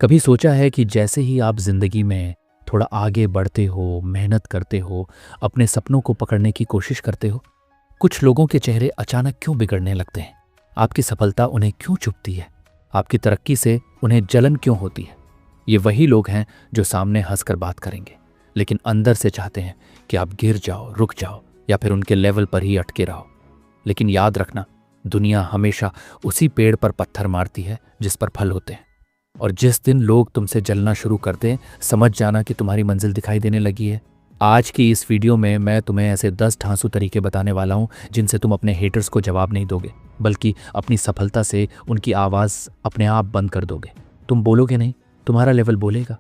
कभी सोचा है कि जैसे ही आप ज़िंदगी में थोड़ा आगे बढ़ते हो, मेहनत करते हो, अपने सपनों को पकड़ने की कोशिश करते हो, कुछ लोगों के चेहरे अचानक क्यों बिगड़ने लगते हैं? आपकी सफलता उन्हें क्यों चुभती है? आपकी तरक्की से उन्हें जलन क्यों होती है? ये वही लोग हैं जो सामने हंसकर बात करेंगे, लेकिन अंदर से चाहते हैं कि आप गिर जाओ, रुक जाओ या फिर उनके लेवल पर ही अटके रहो। लेकिन याद रखना, दुनिया हमेशा उसी पेड़ पर पत्थर मारती है जिस पर फल होते हैं। और जिस दिन लोग तुमसे जलना शुरू कर दें, समझ जाना कि तुम्हारी मंजिल दिखाई देने लगी है। आज की इस वीडियो में मैं तुम्हें ऐसे 10 ढांसू तरीके बताने वाला हूं जिनसे तुम अपने हेटर्स को जवाब नहीं दोगे, बल्कि अपनी सफलता से उनकी आवाज़ अपने आप बंद कर दोगे। तुम बोलोगे नहीं, तुम्हारा लेवल बोलेगा।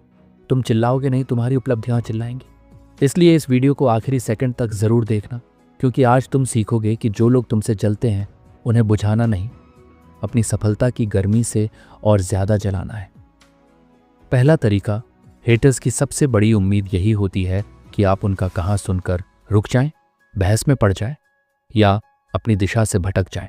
तुम चिल्लाओगे नहीं, तुम्हारी उपलब्धियां चिल्लाएंगी। इसलिए इस वीडियो को आखिरी सेकंड तक ज़रूर देखना, क्योंकि आज तुम सीखोगे कि जो लोग तुमसे जलते हैं उन्हें बुझाना नहीं, अपनी सफलता की गर्मी से और ज़्यादा जलाना है। पहला तरीका, हेटर्स की सबसे बड़ी उम्मीद यही होती है कि आप उनका कहा सुनकर रुक जाएं, बहस में पड़ जाएं या अपनी दिशा से भटक जाएं।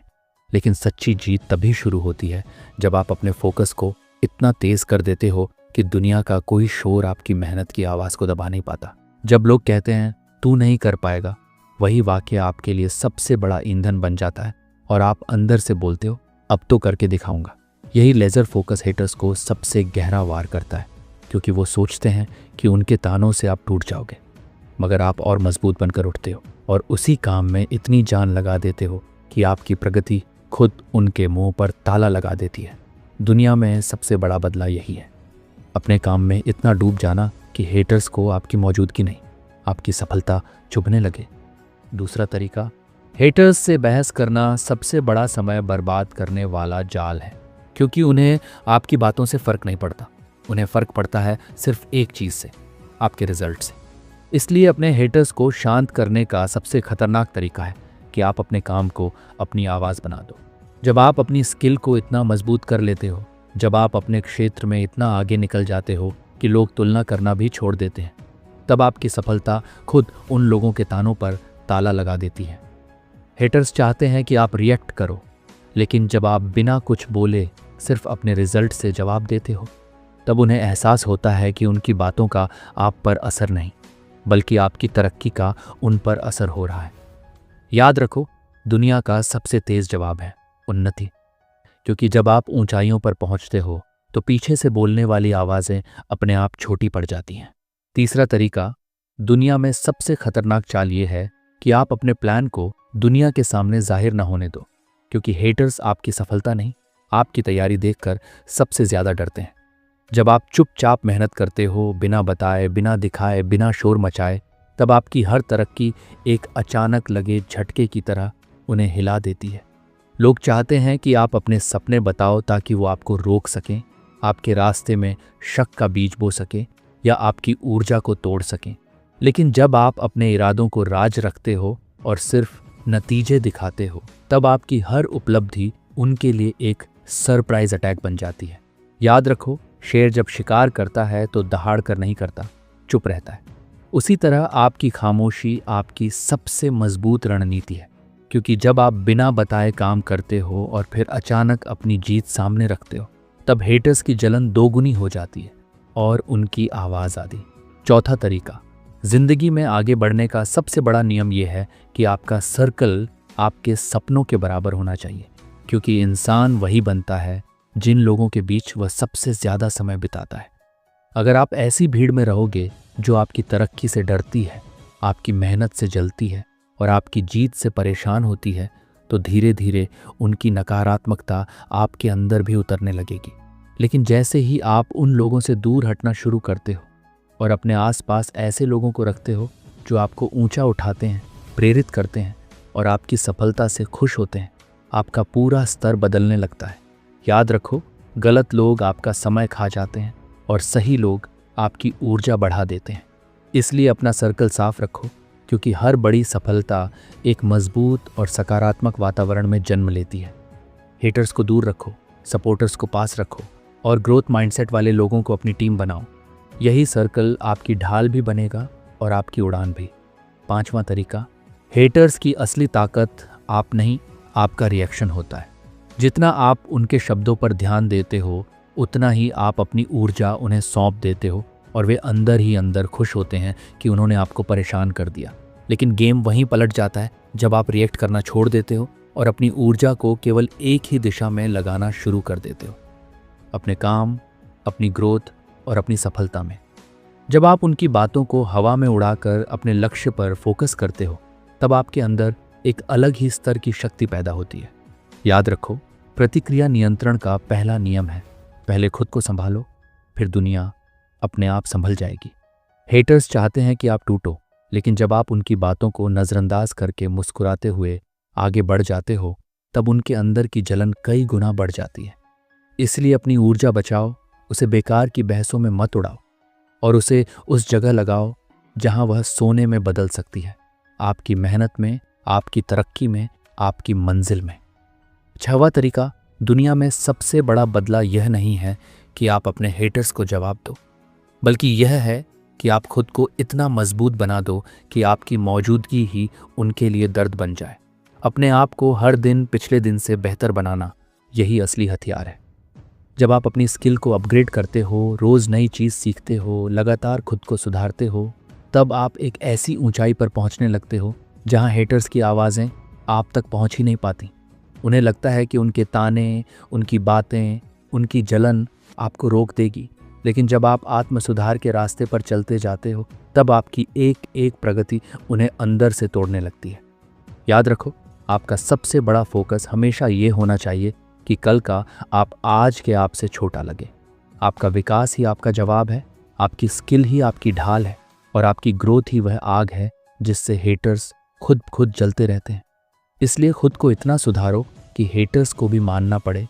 लेकिन सच्ची जीत तभी शुरू होती है जब आप अपने फोकस को इतना तेज कर देते हो कि दुनिया का कोई शोर आपकी मेहनत की आवाज़ को दबा नहीं पाता। जब लोग कहते हैं तू नहीं कर पाएगा, वही वाक्य आपके लिए सबसे बड़ा ईंधन बन जाता है और आप अंदर से बोलते हो अब तो करके दिखाऊंगा। यही लेज़र फोकस हेटर्स को सबसे गहरा वार करता है, क्योंकि वो सोचते हैं कि उनके तानों से आप टूट जाओगे, मगर आप और मजबूत बनकर उठते हो और उसी काम में इतनी जान लगा देते हो कि आपकी प्रगति खुद उनके मुंह पर ताला लगा देती है। दुनिया में सबसे बड़ा बदला यही है, अपने काम में इतना डूब जाना कि हेटर्स को आपकी मौजूदगी नहीं, आपकी सफलता चुभने लगे। दूसरा तरीका, हेटर्स से बहस करना सबसे बड़ा समय बर्बाद करने वाला जाल है, क्योंकि उन्हें आपकी बातों से फ़र्क नहीं पड़ता। उन्हें फ़र्क पड़ता है सिर्फ एक चीज़ से, आपके रिजल्ट से। इसलिए अपने हेटर्स को शांत करने का सबसे खतरनाक तरीका है कि आप अपने काम को अपनी आवाज़ बना दो। जब आप अपनी स्किल को इतना मजबूत कर लेते हो, जब आप अपने क्षेत्र में इतना आगे निकल जाते हो कि लोग तुलना करना भी छोड़ देते हैं, तब आपकी सफलता खुद उन लोगों के तानों पर ताला लगा देती है। हेटर्स चाहते हैं कि आप रिएक्ट करो, लेकिन जब आप बिना कुछ बोले सिर्फ अपने रिजल्ट से जवाब देते हो, तब उन्हें एहसास होता है कि उनकी बातों का आप पर असर नहीं, बल्कि आपकी तरक्की का उन पर असर हो रहा है। याद रखो, दुनिया का सबसे तेज जवाब है उन्नति, क्योंकि जब आप ऊंचाइयों पर पहुंचते हो तो पीछे से बोलने वाली आवाज़ें अपने आप छोटी पड़ जाती हैं। तीसरा तरीका, दुनिया में सबसे खतरनाक चाल ये है कि आप अपने प्लान को दुनिया के सामने जाहिर न होने दो, क्योंकि हेटर्स आपकी सफलता नहीं, आपकी तैयारी देखकर सबसे ज़्यादा डरते हैं। जब आप चुपचाप मेहनत करते हो, बिना बताए, बिना दिखाए, बिना शोर मचाए, तब आपकी हर तरक्की एक अचानक लगे झटके की तरह उन्हें हिला देती है। लोग चाहते हैं कि आप अपने सपने बताओ ताकि वो आपको रोक सकें, आपके रास्ते में शक का बीज बो सकें या आपकी ऊर्जा को तोड़ सकें। लेकिन जब आप अपने इरादों को राज रखते हो और सिर्फ नतीजे दिखाते हो, तब आपकी हर उपलब्धि उनके लिए एक सरप्राइज अटैक बन जाती है। याद रखो, शेर जब शिकार करता है तो दहाड़ कर नहीं करता, चुप रहता है। उसी तरह आपकी खामोशी आपकी सबसे मजबूत रणनीति है, क्योंकि जब आप बिना बताए काम करते हो और फिर अचानक अपनी जीत सामने रखते हो, तब हेटर्स की जलन दोगुनी हो जाती है और उनकी आवाज़ आती। चौथा तरीका, जिंदगी में आगे बढ़ने का सबसे बड़ा नियम यह है कि आपका सर्कल आपके सपनों के बराबर होना चाहिए, क्योंकि इंसान वही बनता है जिन लोगों के बीच वह सबसे ज़्यादा समय बिताता है। अगर आप ऐसी भीड़ में रहोगे जो आपकी तरक्की से डरती है, आपकी मेहनत से जलती है और आपकी जीत से परेशान होती है, तो धीरे धीरे उनकी नकारात्मकता आपके अंदर भी उतरने लगेगी। लेकिन जैसे ही आप उन लोगों से दूर हटना शुरू करते हो और अपने आसपास ऐसे लोगों को रखते हो जो आपको ऊंचा उठाते हैं, प्रेरित करते हैं और आपकी सफलता से खुश होते हैं, आपका पूरा स्तर बदलने लगता है। याद रखो, गलत लोग आपका समय खा जाते हैं और सही लोग आपकी ऊर्जा बढ़ा देते हैं। इसलिए अपना सर्कल साफ रखो, क्योंकि हर बड़ी सफलता एक मजबूत और सकारात्मक वातावरण में जन्म लेती है। हेटर्स को दूर रखो, सपोर्टर्स को पास रखो और ग्रोथ माइंडसेट वाले लोगों को अपनी टीम बनाओ। यही सर्कल आपकी ढाल भी बनेगा और आपकी उड़ान भी। पांचवा तरीका, हेटर्स की असली ताकत आप नहीं, आपका रिएक्शन होता है। जितना आप उनके शब्दों पर ध्यान देते हो, उतना ही आप अपनी ऊर्जा उन्हें सौंप देते हो और वे अंदर ही अंदर खुश होते हैं कि उन्होंने आपको परेशान कर दिया। लेकिन गेम वहीं पलट जाता है जब आप रिएक्ट करना छोड़ देते हो और अपनी ऊर्जा को केवल एक ही दिशा में लगाना शुरू कर देते हो, अपने काम, अपनी ग्रोथ और अपनी सफलता में। जब आप उनकी बातों को हवा में उड़ाकर अपने लक्ष्य पर फोकस करते हो, तब आपके अंदर एक अलग ही स्तर की शक्ति पैदा होती है। याद रखो, प्रतिक्रिया नियंत्रण का पहला नियम है, पहले खुद को संभालो, फिर दुनिया अपने आप संभल जाएगी। हेटर्स चाहते हैं कि आप टूटो, लेकिन जब आप उनकी बातों को नज़रअंदाज करके मुस्कुराते हुए आगे बढ़ जाते हो, तब उनके अंदर की जलन कई गुना बढ़ जाती है। इसलिए अपनी ऊर्जा बचाओ, उसे बेकार की बहसों में मत उड़ाओ और उसे उस जगह लगाओ जहां वह सोने में बदल सकती है, आपकी मेहनत में, आपकी तरक्की में, आपकी मंजिल में। 6वां तरीका, दुनिया में सबसे बड़ा बदला यह नहीं है कि आप अपने हेटर्स को जवाब दो, बल्कि यह है कि आप खुद को इतना मजबूत बना दो कि आपकी मौजूदगी ही उनके लिए दर्द बन जाए। अपने आप को हर दिन पिछले दिन से बेहतर बनाना, यही असली हथियार है। जब आप अपनी स्किल को अपग्रेड करते हो, रोज़ नई चीज़ सीखते हो, लगातार खुद को सुधारते हो, तब आप एक ऐसी ऊंचाई पर पहुंचने लगते हो जहां हेटर्स की आवाज़ें आप तक पहुंच ही नहीं पाती। उन्हें लगता है कि उनके ताने, उनकी बातें, उनकी जलन आपको रोक देगी। लेकिन जब आप आत्म सुधार के रास्ते पर चलते जाते हो, तब आपकी एक एक प्रगति उन्हें अंदर से तोड़ने लगती है। याद रखो, आपका सबसे बड़ा फोकस हमेशा ये होना चाहिए कि कल का आप आज के आप से छोटा लगे। आपका विकास ही आपका जवाब है, आपकी स्किल ही आपकी ढाल है और आपकी ग्रोथ ही वह आग है जिससे हेटर्स खुद जलते रहते हैं। इसलिए खुद को इतना सुधारो कि हेटर्स को भी मानना पड़े,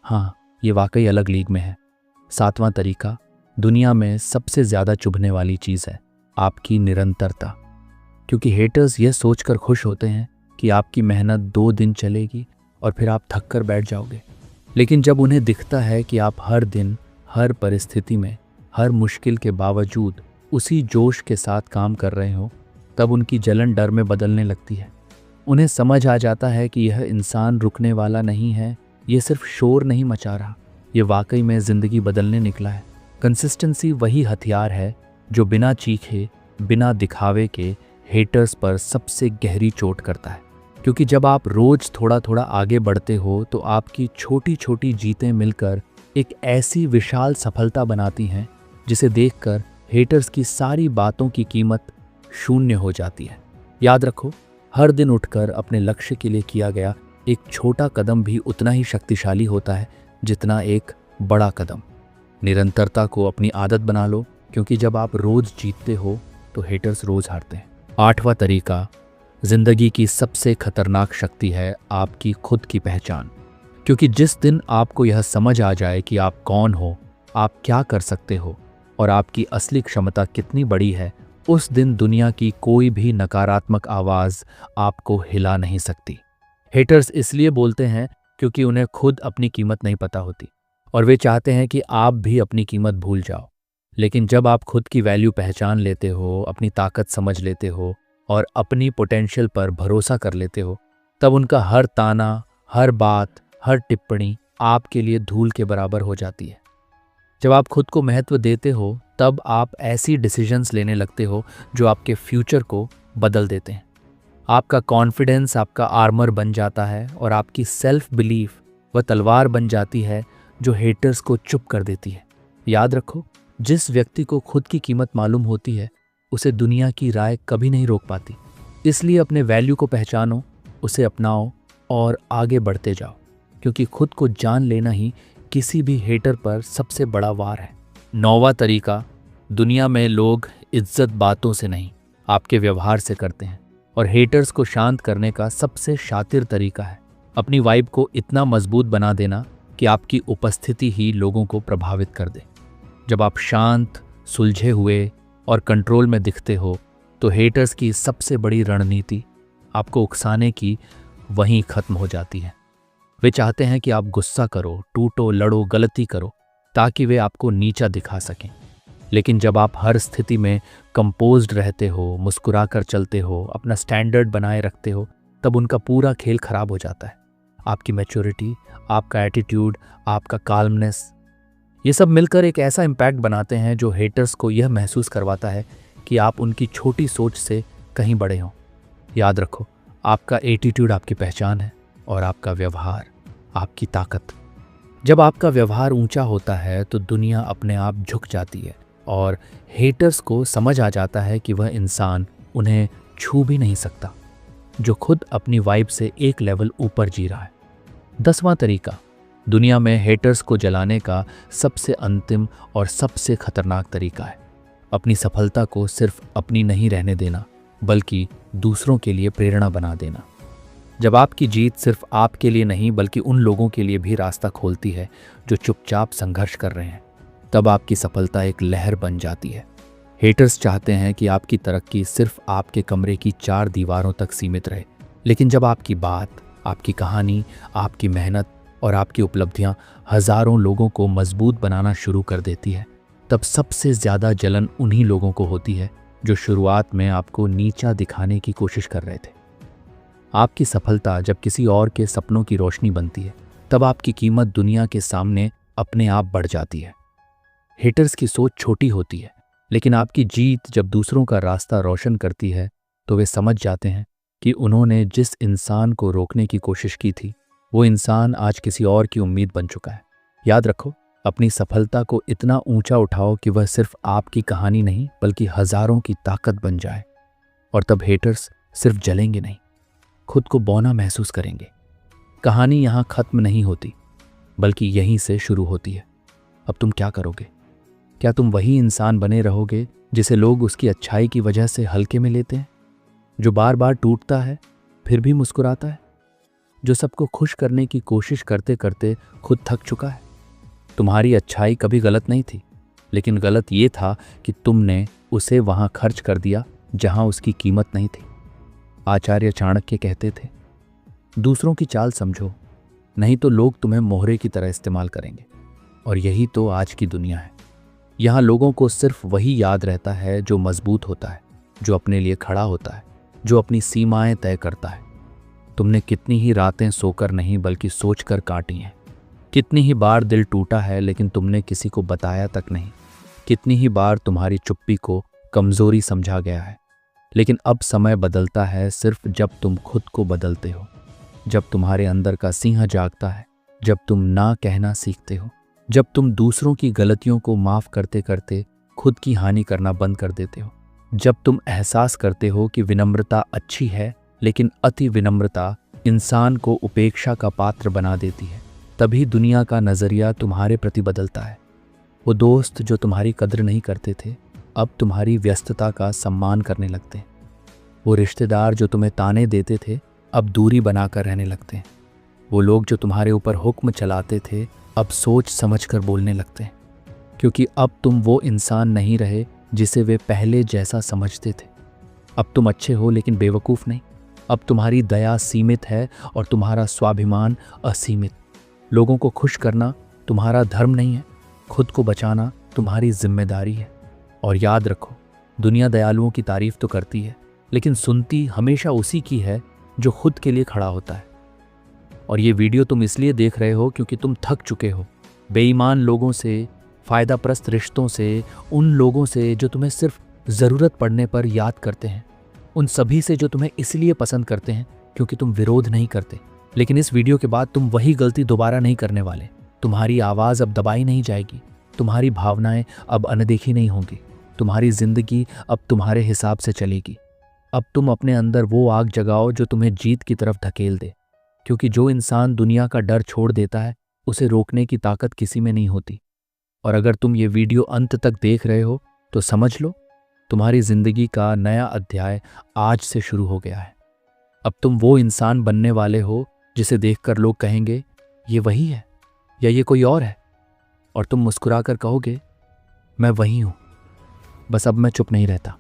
हाँ, ये वाकई अलग लीग में है। 7वां तरीका, दुनिया में सबसे ज़्यादा चुभने वाली चीज़ है आपकी निरंतरता। क्योंकि हेटर्स यह सोचकर खुश होते हैं कि आपकी मेहनत 2 दिन चलेगी और फिर आप थक कर बैठ जाओगे। लेकिन जब उन्हें दिखता है कि आप हर दिन, हर परिस्थिति में, हर मुश्किल के बावजूद उसी जोश के साथ काम कर रहे हो, तब उनकी जलन डर में बदलने लगती है। उन्हें समझ आ जाता है कि यह इंसान रुकने वाला नहीं है, ये सिर्फ शोर नहीं मचा रहा, ये वाकई में ज़िंदगी बदलने निकला है। कंसिस्टेंसी वही हथियार है जो बिना चीखे, बिना दिखावे के हेटर्स पर सबसे गहरी चोट करता है। क्योंकि जब आप रोज़ थोड़ा थोड़ा आगे बढ़ते हो, तो आपकी छोटी छोटी जीतें मिलकर एक ऐसी विशाल सफलता बनाती हैं जिसे देखकर हेटर्स की सारी बातों की कीमत शून्य हो जाती है। याद रखो, हर दिन उठकर अपने लक्ष्य के लिए किया गया एक छोटा कदम भी उतना ही शक्तिशाली होता है जितना एक बड़ा कदम। निरंतरता को अपनी आदत बना लो, क्योंकि जब आप रोज़ जीतते हो तो हेटर्स रोज़ हारते हैं। 8वां तरीका, जिंदगी की सबसे खतरनाक शक्ति है आपकी खुद की पहचान। क्योंकि जिस दिन आपको यह समझ आ जाए कि आप कौन हो, आप क्या कर सकते हो और आपकी असली क्षमता कितनी बड़ी है, उस दिन दुनिया की कोई भी नकारात्मक आवाज़ आपको हिला नहीं सकती। हेटर्स इसलिए बोलते हैं क्योंकि उन्हें खुद अपनी कीमत नहीं पता होती और वे चाहते हैं कि आप भी अपनी कीमत भूल जाओ। लेकिन जब आप खुद की वैल्यू पहचान लेते हो, अपनी ताकत समझ लेते हो और अपनी पोटेंशियल पर भरोसा कर लेते हो, तब उनका हर ताना, हर बात, हर टिप्पणी आपके लिए धूल के बराबर हो जाती है। जब आप खुद को महत्व देते हो, तब आप ऐसी डिसीजंस लेने लगते हो जो आपके फ्यूचर को बदल देते हैं। आपका कॉन्फिडेंस आपका आर्मर बन जाता है और आपकी सेल्फ बिलीफ वह तलवार बन जाती है जो हेटर्स को चुप कर देती है। याद रखो, जिस व्यक्ति को खुद की कीमत मालूम होती है, उसे दुनिया की राय कभी नहीं रोक पाती। इसलिए अपने वैल्यू को पहचानो, उसे अपनाओ और आगे बढ़ते जाओ, क्योंकि खुद को जान लेना ही किसी भी हेटर पर सबसे बड़ा वार है। 9वां तरीका, दुनिया में लोग इज्जत बातों से नहीं, आपके व्यवहार से करते हैं और हेटर्स को शांत करने का सबसे शातिर तरीका है अपनी वाइब को इतना मजबूत बना देना कि आपकी उपस्थिति ही लोगों को प्रभावित कर दे। जब आप शांत, सुलझे हुए और कंट्रोल में दिखते हो, तो हेटर्स की सबसे बड़ी रणनीति आपको उकसाने की वहीं खत्म हो जाती है। वे चाहते हैं कि आप गुस्सा करो, टूटो, लड़ो, गलती करो, ताकि वे आपको नीचा दिखा सकें। लेकिन जब आप हर स्थिति में कंपोज्ड रहते हो, मुस्कुरा कर चलते हो, अपना स्टैंडर्ड बनाए रखते हो, तब उनका पूरा खेल खराब हो जाता है। आपकी मैच्योरिटी, आपका एटीट्यूड, आपका काल्मनेस, ये सब मिलकर एक ऐसा इम्पैक्ट बनाते हैं जो हेटर्स को यह महसूस करवाता है कि आप उनकी छोटी सोच से कहीं बड़े हों। याद रखो, आपका एटीट्यूड आपकी पहचान है और आपका व्यवहार आपकी ताकत। जब आपका व्यवहार ऊंचा होता है तो दुनिया अपने आप झुक जाती है और हेटर्स को समझ आ जाता है कि वह इंसान उन्हें छू भी नहीं सकता, जो खुद अपनी वाइब से एक लेवल ऊपर जी रहा है। 10वां तरीका, दुनिया में हेटर्स को जलाने का सबसे अंतिम और सबसे खतरनाक तरीका है अपनी सफलता को सिर्फ अपनी नहीं रहने देना, बल्कि दूसरों के लिए प्रेरणा बना देना। जब आपकी जीत सिर्फ आपके लिए नहीं बल्कि उन लोगों के लिए भी रास्ता खोलती है जो चुपचाप संघर्ष कर रहे हैं, तब आपकी सफलता एक लहर बन जाती है। हेटर्स चाहते हैं कि आपकी तरक्की सिर्फ आपके कमरे की 4 दीवारों तक सीमित रहे, लेकिन जब आपकी बात, आपकी कहानी, आपकी मेहनत और आपकी उपलब्धियां हजारों लोगों को मजबूत बनाना शुरू कर देती है, तब सबसे ज्यादा जलन उन्हीं लोगों को होती है जो शुरुआत में आपको नीचा दिखाने की कोशिश कर रहे थे। आपकी सफलता जब किसी और के सपनों की रोशनी बनती है, तब आपकी कीमत दुनिया के सामने अपने आप बढ़ जाती है। हेटर्स की सोच छोटी होती है, लेकिन आपकी जीत जब दूसरों का रास्ता रोशन करती है तो वे समझ जाते हैं कि उन्होंने जिस इंसान को रोकने की कोशिश की थी, वो इंसान आज किसी और की उम्मीद बन चुका है। याद रखो, अपनी सफलता को इतना ऊंचा उठाओ कि वह सिर्फ आपकी कहानी नहीं बल्कि हजारों की ताकत बन जाए, और तब हेटर्स सिर्फ जलेंगे नहीं, खुद को बौना महसूस करेंगे। कहानी यहाँ खत्म नहीं होती, बल्कि यहीं से शुरू होती है। अब तुम क्या करोगे? क्या तुम वही इंसान बने रहोगे जिसे लोग उसकी अच्छाई की वजह से हल्के में लेते हैं, जो बार बार टूटता है फिर भी मुस्कुराता है, जो सबको खुश करने की कोशिश करते करते खुद थक चुका है? तुम्हारी अच्छाई कभी गलत नहीं थी, लेकिन गलत ये था कि तुमने उसे वहां खर्च कर दिया जहां उसकी कीमत नहीं थी। आचार्य चाणक्य कहते थे, दूसरों की चाल समझो, नहीं तो लोग तुम्हें मोहरे की तरह इस्तेमाल करेंगे। और यही तो आज की दुनिया है। यहाँ लोगों को सिर्फ वही याद रहता है जो मजबूत होता है, जो अपने लिए खड़ा होता है, जो अपनी सीमाएं तय करता है। तुमने कितनी ही रातें सोकर नहीं बल्कि सोचकर काटी हैं। कितनी ही बार दिल टूटा है लेकिन तुमने किसी को बताया तक नहीं। कितनी ही बार तुम्हारी चुप्पी को कमजोरी समझा गया है। लेकिन अब समय बदलता है सिर्फ जब तुम खुद को बदलते हो, जब तुम्हारे अंदर का सिंह जागता है, जब तुम ना कहना सीखते हो, जब तुम दूसरों की गलतियों को माफ करते करते खुद की हानि करना बंद कर देते हो, जब तुम एहसास करते हो कि विनम्रता अच्छी है लेकिन अति विनम्रता इंसान को उपेक्षा का पात्र बना देती है, तभी दुनिया का नजरिया तुम्हारे प्रति बदलता है। वो दोस्त जो तुम्हारी कद्र नहीं करते थे अब तुम्हारी व्यस्तता का सम्मान करने लगते हैं। वो रिश्तेदार जो तुम्हें ताने देते थे अब दूरी बनाकर रहने लगते हैं। वो लोग जो तुम्हारे ऊपर हुक्म चलाते थे अब सोच समझकर बोलने लगते हैं, क्योंकि अब तुम वो इंसान नहीं रहे जिसे वे पहले जैसा समझते थे। अब तुम अच्छे हो लेकिन बेवकूफ़ नहीं। अब तुम्हारी दया सीमित है और तुम्हारा स्वाभिमान असीमित। लोगों को खुश करना तुम्हारा धर्म नहीं है, खुद को बचाना तुम्हारी जिम्मेदारी है। और याद रखो, दुनिया दयालुओं की तारीफ तो करती है, लेकिन सुनती हमेशा उसी की है जो खुद के लिए खड़ा होता है। और ये वीडियो तुम इसलिए देख रहे हो क्योंकि तुम थक चुके हो बेईमान लोगों से, फ़ायदाप्रस्त रिश्तों से, उन लोगों से जो तुम्हें सिर्फ ज़रूरत पड़ने पर याद करते हैं, उन सभी से जो तुम्हें इसलिए पसंद करते हैं क्योंकि तुम विरोध नहीं करते। लेकिन इस वीडियो के बाद तुम वही गलती दोबारा नहीं करने वाले। तुम्हारी आवाज़ अब दबाई नहीं जाएगी, तुम्हारी भावनाएं अब अनदेखी नहीं होंगी, तुम्हारी ज़िंदगी अब तुम्हारे हिसाब से चलेगी। अब तुम अपने अंदर वो आग जगाओ जो तुम्हें जीत की तरफ धकेल दे, क्योंकि जो इंसान दुनिया का डर छोड़ देता है उसे रोकने की ताकत किसी में नहीं होती। और अगर तुम ये वीडियो अंत तक देख रहे हो तो समझ लो, तुम्हारी ज़िंदगी का नया अध्याय आज से शुरू हो गया है। अब तुम वो इंसान बनने वाले हो जिसे देखकर लोग कहेंगे ये वही है या ये कोई और है, और तुम मुस्कुराकर कहोगे मैं वही हूँ, बस अब मैं चुप नहीं रहता।